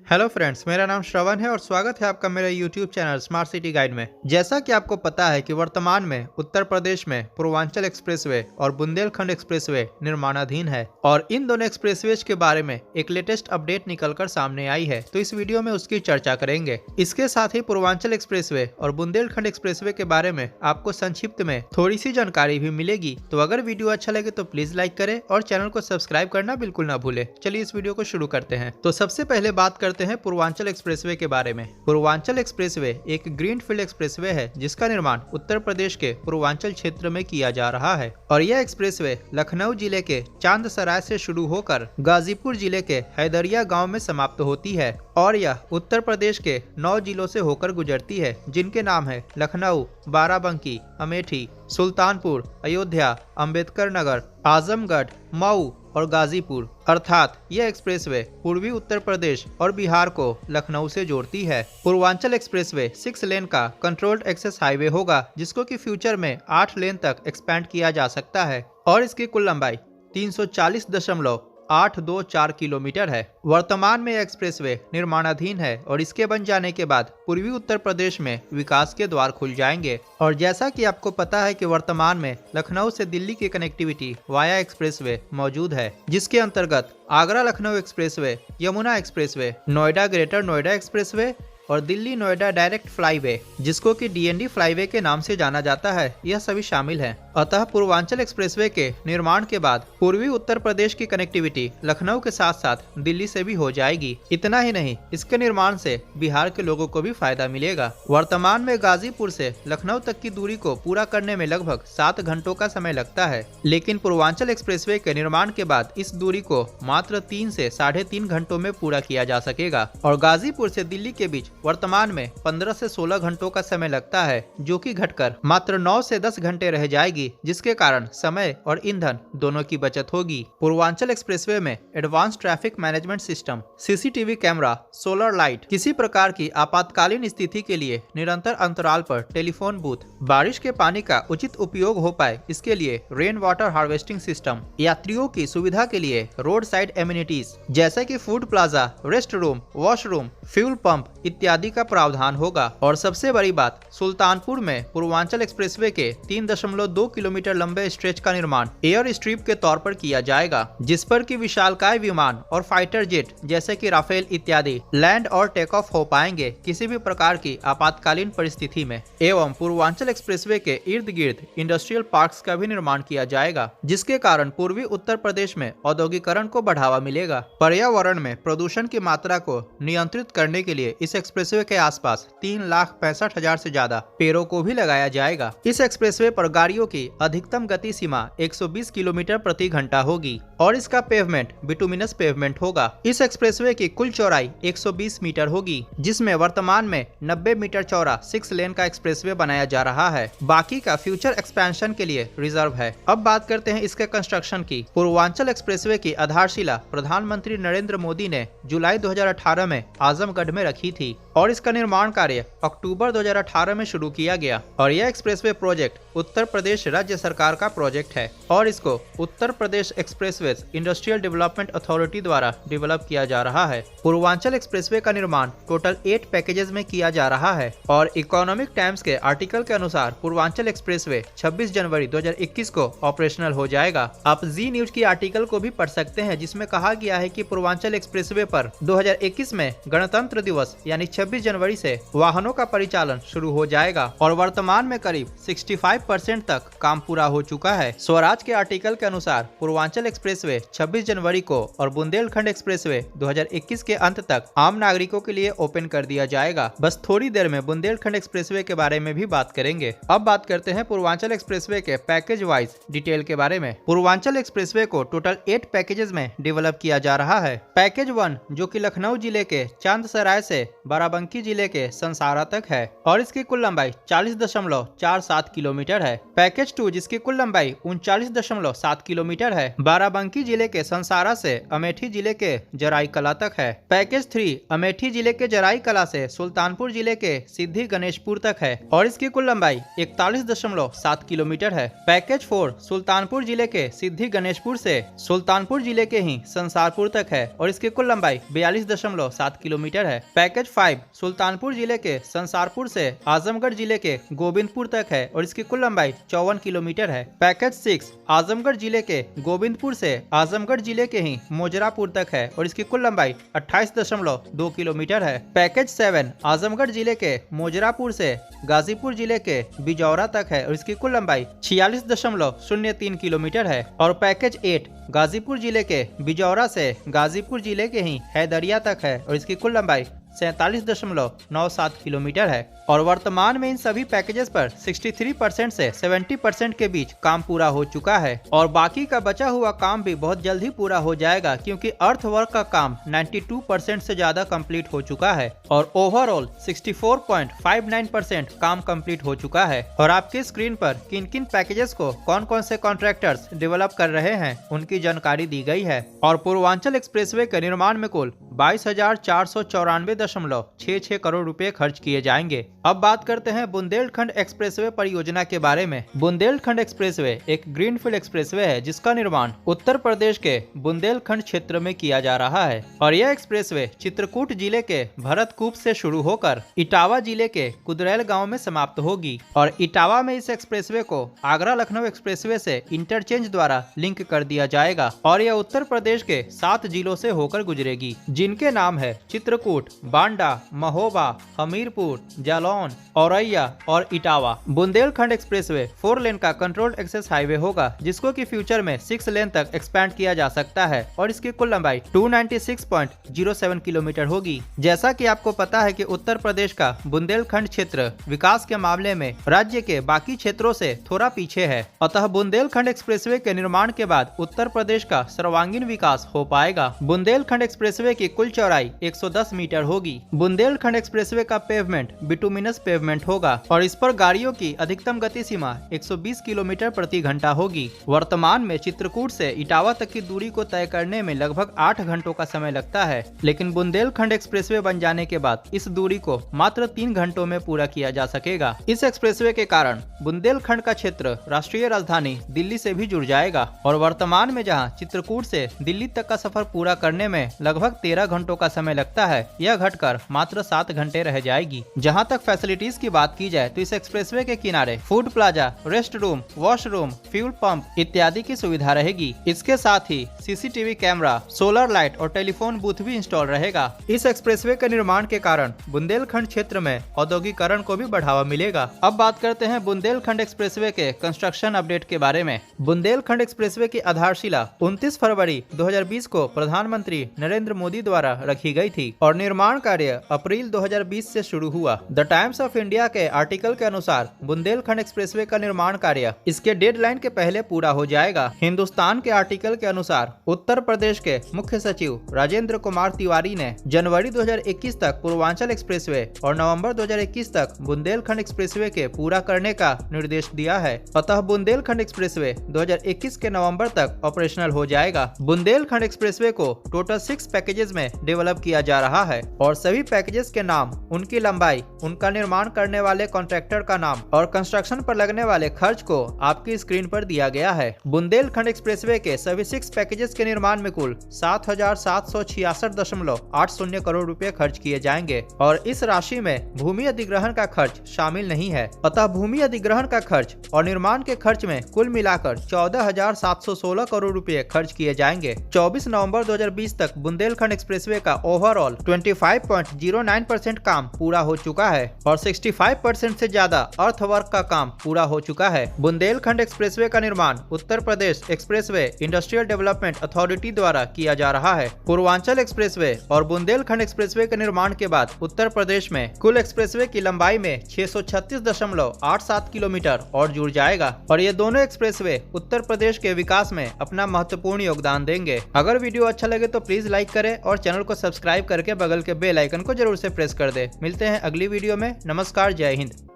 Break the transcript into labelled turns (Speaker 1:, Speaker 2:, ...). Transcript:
Speaker 1: Hello friends, मेरा नाम श्रवण है और स्वागत है आपका मेरे YouTube channel smart city guide में। जैसा कि आपको पता है कि वर्तमान में उत्तर प्रदेश में पूर्वांचल एक्सप्रेसवे और बुंदेलखंड एक्सप्रेसवे निर्माणाधीन है और इन दोनों एक्सप्रेसवेज के बारे में एक लेटेस्ट अपडेट निकलकर सामने आई है, तो इस वीडियो में उसकी चर्चा करेंगे। इसके साथ ही पूर्वांचल एक्सप्रेसवे और बुंदेलखंड एक्सप्रेसवे के बारे में आपको संक्षिप्त में थोड़ी सी जानकारी भी मिलेगी। तो अगर वीडियो अच्छा लगे तो प्लीज लाइक करें और चैनल को सब्सक्राइब करना बिल्कुल ना भूले। चलिए इस वीडियो को शुरू करते हैं। तो सबसे पहले बात करते हैं पूर्वांचल एक्सप्रेसवे के बारे में। पूर्वांचल एक्सप्रेसवे एक ग्रीनफील्ड एक्सप्रेसवे है जिसका निर्माण उत्तर प्रदेश के पूर्वांचल क्षेत्र में किया जा रहा है और यह एक्सप्रेसवे लखनऊ जिले के चांदसराय से शुरू होकर गाजीपुर जिले के हैदरिया गांव में समाप्त होती है और यह उत्तर प्रदेश के 9 जिलों से होकर गुजरती है, जिनके नाम है लखनऊ, बाराबंकी, अमेठी, सुल्तानपुर, अयोध्या, अंबेडकर नगर, आजमगढ़, मऊ और गाजीपुर। अर्थात यह एक्सप्रेसवे पूर्वी उत्तर प्रदेश और बिहार को लखनऊ से जोड़ती है। पूर्वांचल एक्सप्रेसवे 6 लेन का कंट्रोल्ड एक्सेस हाईवे होगा, जिसको कि फ्यूचर में 8 लेन तक एक्सपैंड किया जा सकता है और इसकी कुल लंबाई 340.824 किलोमीटर है। वर्तमान में यह एक्सप्रेसवे निर्माणाधीन है और इसके बन जाने के बाद पूर्वी उत्तर प्रदेश में विकास के द्वार खुल जाएंगे। और जैसा कि आपको पता है कि वर्तमान में लखनऊ से दिल्ली की कनेक्टिविटी वाया एक्सप्रेसवे मौजूद है, जिसके अंतर्गत Agra Lucknow expressway, Yamuna expressway, Noida greater Noida expressway और दिल्ली नोएडा डायरेक्ट फ्लाईवे, जिसको कि डीएनडी फ्लाईवे के नाम से जाना जाता है, यह सभी शामिल हैं। अतः पूर्वांचल एक्सप्रेसवे के निर्माण के बाद पूर्वी उत्तर प्रदेश की कनेक्टिविटी लखनऊ के साथ साथ दिल्ली से भी हो जाएगी। इतना ही नहीं, इसके निर्माण से बिहार के लोगों को भी फायदा मिलेगा। वर्तमान में गाजीपुर से लखनऊ तक की दूरी को पूरा करने में लगभग 7 घंटों का समय लगता है, लेकिन पूर्वांचल एक्सप्रेसवे के निर्माण के बाद इस दूरी को मात्र 3 से 3.5 घंटों में पूरा किया जा सकेगा और गाजीपुर से दिल्ली के बीच वर्तमान में 15 से 16 घंटों का समय लगता है, जो कि घटकर मात्र 9 से 10 घंटे रह जाएगी, जिसके कारण समय और ईंधन दोनों की बचत होगी। पूर्वांचल एक्सप्रेसवे में advance traffic management system, CCTV camera, solar light, किसी प्रकार की आपातकालीन स्थिति के लिए निरंतर अंतराल पर टेलीफोन बूथ, बारिश के पानी का उचित उपयोग हो पाए इसके लिए रेन वाटर हार्वेस्टिंग सिस्टम, यात्रियों की सुविधा के लिए रोड साइड एमिनिटीज जैसे कि food plaza, rest room, washroom, fuel pump इत्यादि का प्रावधान होगा। और सबसे बड़ी बात, सुल्तानपुर में पूर्वांचल एक्सप्रेसवे के 3.2 किलोमीटर लंबे स्ट्रेच का निर्माण एयर स्ट्रिप के तौर पर किया जाएगा, जिस पर कि विशालकाय विमान और फाइटर जेट जैसे कि राफेल इत्यादि लैंड और टेक ऑफ हो पाएंगे किसी भी प्रकार की आपातकालीन परिस्थिति में। एवं पूर्वांचल एक्सप्रेसवे के इर्द गिर्द इंडस्ट्रियल पार्क्स का भी निर्माण किया जाएगा, जिसके कारण पूर्वी उत्तर प्रदेश में औद्योगिकरण को बढ़ावा मिलेगा। पर्यावरण में प्रदूषण की मात्रा को नियंत्रित करने के लिए इस एक्सप्रेसवे के आसपास 3,65,000 से ज्यादा पेड़ों को भी लगाया जाएगा। इस एक्सप्रेसवे पर गाड़ियों की अधिकतम गति सीमा 120 किलोमीटर प्रति घंटा होगी और इसका पेवमेंट बिटुमिनस पेवमेंट होगा। इस एक्सप्रेसवे की कुल चौड़ाई 120 मीटर होगी, जिसमें वर्तमान में 90 मीटर चौड़ा 6 लेन का एक्सप्रेसवे बनाया जा रहा है। बाकी का फ्यूचर एक्सपेंशन के लिए रिजर्व है। अब बात करते हैं इसके कंस्ट्रक्शन की। पूर्वांचल एक्सप्रेसवे की आधारशिला प्रधानमंत्री नरेंद्र मोदी ने जुलाई 2018 में आजमगढ़ में रखी थी और इसका निर्माण कार्य अक्टूबर 2018 में शुरू किया गया और यह एक्सप्रेसवे प्रोजेक्ट उत्तर प्रदेश राज्य सरकार का प्रोजेक्ट है और इसको Uttar Pradesh expressways industrial development authority द्वारा डेवलप किया जा रहा है। पूर्वांचल एक्सप्रेसवे का निर्माण टोटल 8 पैकेजेस में किया जा रहा है और इकोनॉमिक टाइम्स के आर्टिकल के अनुसार पूर्वांचल एक्सप्रेसवे 26 जनवरी 2021 को ऑपरेशनल हो जाएगा। आप जी न्यूज की आर्टिकल को भी पढ़ सकते हैं, जिसमें कहा गया है कि पूर्वांचल एक्सप्रेसवे पर 2021 में गणतंत्र दिवस यानी 26 जनवरी से वाहनों का परिचालन शुरू हो जाएगा और वर्तमान में करीब 65% तक काम पूरा हो चुका है। स्वराज के आर्टिकल के अनुसार पूर्वांचल एक्सप्रेसवे 26 जनवरी को और बुंदेलखंड एक्सप्रेसवे 2021 के अंत तक आम नागरिकों के लिए ओपन कर दिया जाएगा। बस थोड़ी देर में बुंदेलखंड एक्सप्रेसवे के बारे में भी बात करेंगे। अब बात करते हैं पूर्वांचल एक्सप्रेसवे के पैकेज वाइज डिटेल के बारे में। पूर्वांचल एक्सप्रेसवे को टोटल 8 पैकेजेस में डेवलप किया जा रहा है। पैकेज 1 जो कि लखनऊ जिले के चांदसराय से बाराबंकी बाराबंकी जिले के संसारा तक है और इसकी कुल लंबाई 40.47 किलोमीटर है। पैकेज 2 जिसकी कुल लंबाई 39.7 किलोमीटर है, बाराबंकी जिले के संसारा से अमेठी जिले के जराई कला तक है। पैकेज 3 अमेठी जिले के जराई कला से सुल्तानपुर जिले के सिद्धि गणेशपुर तक है और इसकी कुल लंबाई 41.7 किलोमीटर है। पैकेज 4 सुल्तानपुर जिले के सिद्धि गणेशपुर से सुल्तानपुर जिले के ही संसारपुर तक है और इसकी कुल लंबाई 42.7 किलोमीटर है। पैकेज 5 सुल्तानपुर जिले के संसारपुर से आजमगढ़ जिले के गोविंदपुर तक है और इसकी कुल लंबाई 54 किलोमीटर है। पैकेज 6 आजमगढ़ जिले के गोविंदपुर से आजमगढ़ जिले के ही मोजरापुर तक है और इसकी कुल लंबाई 28.2 किलोमीटर है। पैकेज 7 आजमगढ़ जिले के मोजरापुर से गाजीपुर जिले के बिजौरा तक है और इसकी कुल लंबाई 46.03 किलोमीटर है। और पैकेज 8 गाजीपुर जिले के बिजौरा से गाजीपुर जिले के ही हैदरिया तक है और इसकी कुल लंबाई 47.97 किलोमीटर है। और वर्तमान में इन सभी पैकेजेस पर 63% से 70% के बीच काम पूरा हो चुका है और बाकी का बचा हुआ काम भी बहुत जल्द ही पूरा हो जाएगा, क्योंकि अर्थवर्क का काम 92% से ज्यादा कंप्लीट हो चुका है और ओवरऑल 64.59% काम कंप्लीट हो चुका है। और आपके स्क्रीन पर किन किन पैकेजेस को कौन कौन से कॉन्ट्रैक्टर्स डेवलप कर रहे हैं उनकी जानकारी दी गई है। और पूर्वांचल एक्सप्रेसवे के निर्माण में कुल 22,494.66 करोड़ रुपए खर्च किए जाएंगे। अब बात करते हैं बुंदेलखंड एक्सप्रेसवे परियोजना के बारे में। बुंदेलखंड एक्सप्रेसवे एक ग्रीनफील्ड एक्सप्रेसवे है जिसका निर्माण उत्तर प्रदेश के बुंदेलखंड क्षेत्र में किया जा रहा है और यह एक्सप्रेसवे चित्रकूट जिले के भरतकूप से शुरू होकर इटावा जिले के कुदरैल गांव में समाप्त होगी और इटावा में इस एक्सप्रेसवे को आगरा लखनऊ एक्सप्रेसवे से इंटरचेंज द्वारा लिंक कर दिया जाएगा और यह उत्तर प्रदेश के 7 जिलों से होकर गुजरेगी, जिनके नाम है चित्रकूट, बांडा, महोबा, हमीरपुर, जालौन, औरैया और इटावा। बुंदेलखंड एक्सप्रेसवे 4 लेन का कंट्रोल्ड एक्सेस हाईवे होगा जिसको कि फ्यूचर में 6 लेन तक एक्सपैंड किया जा सकता है और इसकी कुल लंबाई 296.07 किलोमीटर होगी। जैसा कि आपको पता है कि उत्तर प्रदेश का बुंदेलखंड क्षेत्र विकास के मामले में राज्य के बाकी क्षेत्रों से थोड़ा पीछे है, अतः बुंदेलखंड एक्सप्रेसवे के निर्माण के बाद उत्तर प्रदेश का सर्वांगीण विकास हो पाएगा। बुंदेलखंड एक्सप्रेसवे की कुल चौड़ाई 110 मीटर होगी। बुंदेलखंड एक्सप्रेसवे का पेवमेंट बिटुमिनस पेवमेंट होगा और इस पर गाड़ियों की अधिकतम गति सीमा 120 किलोमीटर प्रति घंटा होगी। वर्तमान में चित्रकूट से इटावा तक की दूरी को तय करने में लगभग 8 घंटों का समय लगता है, लेकिन बुंदेलखंड एक्सप्रेसवे बन जाने के बाद इस दूरी को मात्र 3 घंटों में पूरा किया जा सकेगा। इस एक्सप्रेसवे के कारण बुंदेलखंड का क्षेत्र राष्ट्रीय राजधानी दिल्ली से भी जुड़ जाएगा और वर्तमान में जहां चित्रकूट से दिल्ली तक का सफर पूरा करने में लगभग 13 घंटों का समय लगता है, यह घटकर मात्र 7 घंटे रह जाएगी। जहां तक फैसिलिटीज की बात की जाए तो इस एक्सप्रेसवे के किनारे food plaza, rest room, washroom, fuel pump इत्यादि की सुविधा रहेगी। इसके साथ ही सीसीटीवी कैमरा, सोलर लाइट और टेलीफोन बूथ भी इंस्टॉल रहेगा। इस एक्सप्रेसवे के निर्माण के कारण बुंदेलखंड क्षेत्र में औद्योगिकरण को भी बढ़ावा मिलेगा। अब बात करते हैं बुंदेलखंड एक्सप्रेसवे के कंस्ट्रक्शन अपडेट के बारे में। बुंदेलखंड एक्सप्रेसवे की आधारशिला 29 फरवरी 2020 को प्रधानमंत्री नरेंद्र मोदी द्वारा रखी गई थी और निर्माण कार्य अप्रैल 2020 से शुरू हुआ। द टाइम्स ऑफ इंडिया के आर्टिकल के अनुसार बुंदेलखंड एक्सप्रेसवे का निर्माण कार्य इसके डेडलाइन के पहले पूरा हो जाएगा। हिंदुस्तान के आर्टिकल के अनुसार उत्तर प्रदेश के मुख्य सचिव राजेंद्र कुमार तिवारी ने जनवरी 2021 तक पूर्वांचल एक्सप्रेसवे और नवंबर 2021 तक बुंदेलखंड एक्सप्रेसवे के पूरा करने का निर्देश दिया है, अतः बुंदेलखंड एक्सप्रेसवे 2021 के नवंबर तक ऑपरेशनल हो जाएगा। बुंदेलखंड एक्सप्रेसवे को टोटल 6 पैकेजेस में डेवलप किया जा रहा है और सभी पैकेजेस के नाम, उनकी लंबाई, उनका निर्माण करने वाले कॉन्ट्रैक्टर का नाम और कंस्ट्रक्शन पर लगने वाले खर्च को आपकी स्क्रीन पर दिया गया है। बुंदेलखंड एक्सप्रेसवे के सभी 6 पैकेजेस के निर्माण में कुल 7,766.80 करोड़ रुपए खर्च किए जाएंगे और इस राशि में भूमि अधिग्रहण का खर्च शामिल नहीं है, अतः भूमि अधिग्रहण का खर्च और निर्माण के खर्च में कुल मिलाकर 14,716 करोड़ रुपए खर्च किए जाएंगे। 24 नवंबर 2020 तक बुंदेलखंड एक्सप्रेसवे का ओवरऑल 25.09% काम पूरा हो चुका है और 65% से ज्यादा अर्थवर्क का काम पूरा हो चुका है। बुंदेलखंड एक्सप्रेसवे का निर्माण Uttar Pradesh expressway industrial development authority द्वारा किया जा रहा है। पूर्वांचल एक्सप्रेसवे और बुंदेलखंड एक्सप्रेसवे के निर्माण के बाद उत्तर प्रदेश में कुल एक्सप्रेसवे की लंबाई में 636.87 किलोमीटर और जुड़ जाएगा और ये दोनों एक्सप्रेसवे उत्तर प्रदेश के विकास में अपना महत्वपूर्ण योगदान देंगे। अगर वीडियो अच्छा लगे तो प्लीज लाइक करें और और चैनल को सब्सक्राइब करके बगल के बेल आइकन को जरूर से प्रेस कर दे। मिलते हैं अगली वीडियो में। नमस्कार, जय हिंद।